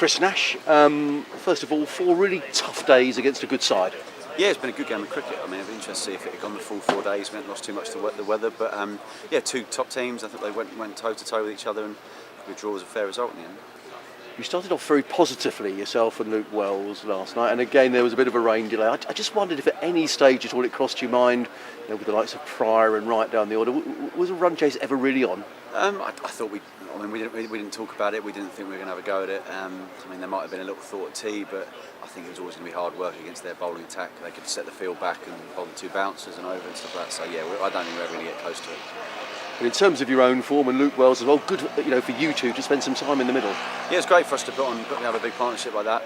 Chris Nash, first of all, 4 really tough days against a good side. Yeah, it's been a good game of cricket. I mean, it'd be interesting to see if it had gone the full 4 days. We hadn't lost too much to the weather, but yeah, 2 top teams. I think they went toe to toe with each other, and the draw was a fair result in the end. You started off very positively, yourself and Luke Wells, last night, and again there was a bit of a rain delay. I just wondered if at any stage at all it crossed your mind, with the likes of Pryor and right down the order, was a run chase ever really on? I thought we didn't talk about it. We didn't think we were going to have a go at it. I mean, there might have been a little thought at tea, but I think it was always going to be hard work against their bowling attack. They could set the field back and bowl the 2 bouncers and over and stuff like that. So yeah, I don't think we're ever going to get close to it. But in terms of your own form and Luke Wells as well, good for you two to spend some time in the middle. Yeah, it's great for us to have a big partnership like that.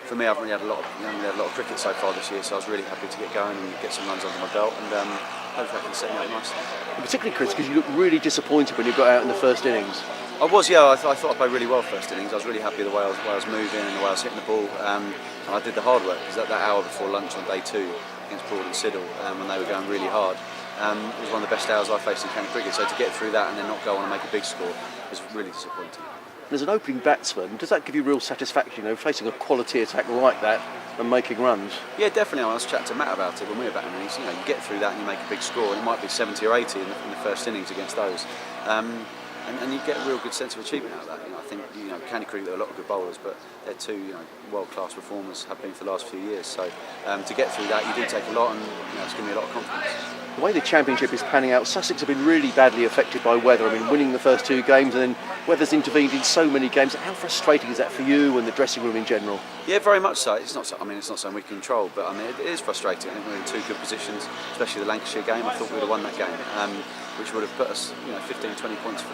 For me, I've really had a lot of cricket so far this year, so I was really happy to get going and get some runs under my belt, and hopefully I can set me up nicely. And particularly, Chris, because you looked really disappointed when you got out in the first innings. I was, yeah. I thought I played really well first innings. I was really happy the way I was moving and the way I was hitting the ball, and I did the hard work, because that hour before lunch on day 2 against Broad and Siddle, when they were going really hard. It was one of the best hours I faced in county cricket, so to get through that and then not go on and make a big score was really disappointing. As an opening batsman, does that give you real satisfaction, facing a quality attack like that and making runs? Yeah, definitely. I was chatting to Matt about it when we were batting innings. You get through that and you make a big score, and it might be 70 or 80 in the first innings against those. And you get a real good sense of achievement out of that. I think county cricket, there are a lot of good bowlers, but they're 2 world-class performers, have been for the last few years. So to get through that, you do take a lot, and it's given me a lot of confidence. The way the Championship is panning out, Sussex have been really badly affected by weather. I mean, winning the first 2 games and then weather's intervened in so many games. How frustrating is that for you and the dressing room in general? Yeah, very much so. It's not something we can control, but it is frustrating. I think we're in 2 good positions, especially the Lancashire game. I thought we would have won that game, which would have put us 15-20 points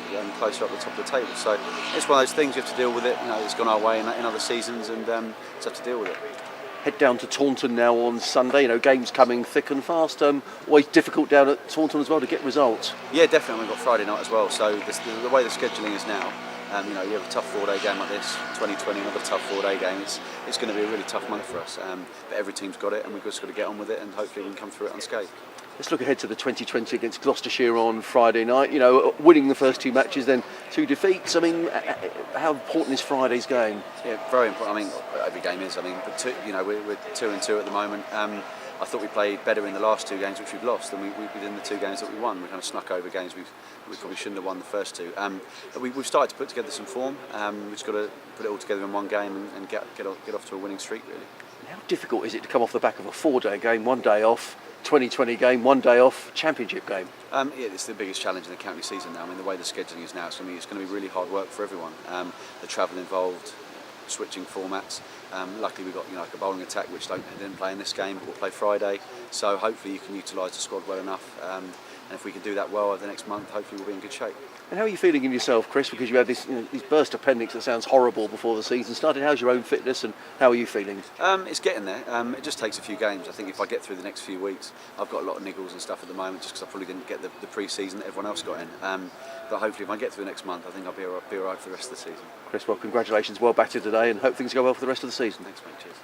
closer up the top of the table. So it's one of those things, you have to deal with it. It's gone our way in other seasons, and just have to deal with it. Head down to Taunton now on Sunday. games coming thick and fast. Always difficult down at Taunton as well to get results. Yeah, definitely. We've got Friday night as well. So the way the scheduling is now, you have a tough 4-day game like this. 2020, another tough 4-day game. It's going to be a really tough month for us. But every team's got it, and we've just got to get on with it, and hopefully we can come through it unscathed. Let's look ahead to the 2020 against Gloucestershire on Friday night. Winning the first 2 matches, then 2 defeats. I mean, how important is Friday's game? Yeah, very important. I mean, every game is. But we're 2-2 at the moment. I thought we played better in the last 2 games, which we've lost, than we did in the 2 games that we won. We kind of snuck over games we probably shouldn't have won the first 2. But we've started to put together some form. We've just got to put it all together in one game and get off to a winning streak, really. And how difficult is it to come off the back of a 4-day game, 1 day off? 2020 game, 1 day off, Championship game? Yeah, it's the biggest challenge in the county season now. I mean, the way the scheduling is now, it's going to be really hard work for everyone. The travel involved, switching formats. Luckily we've got like a bowling attack which didn't play in this game, but we'll play Friday. So hopefully you can utilise the squad well enough. And if we can do that well over the next month, hopefully we'll be in good shape. And how are you feeling in yourself, Chris? Because you had this burst appendix that sounds horrible before the season started. How's your own fitness and how are you feeling? It's getting there. It just takes a few games. I think if I get through the next few weeks, I've got a lot of niggles and stuff at the moment just because I probably didn't get the pre-season that everyone else got in. But hopefully if I get through next month, I think I'll be all right for the rest of the season. Chris, well, congratulations. Well batted today and hope things go well for the rest of the season. Thanks, mate. Cheers.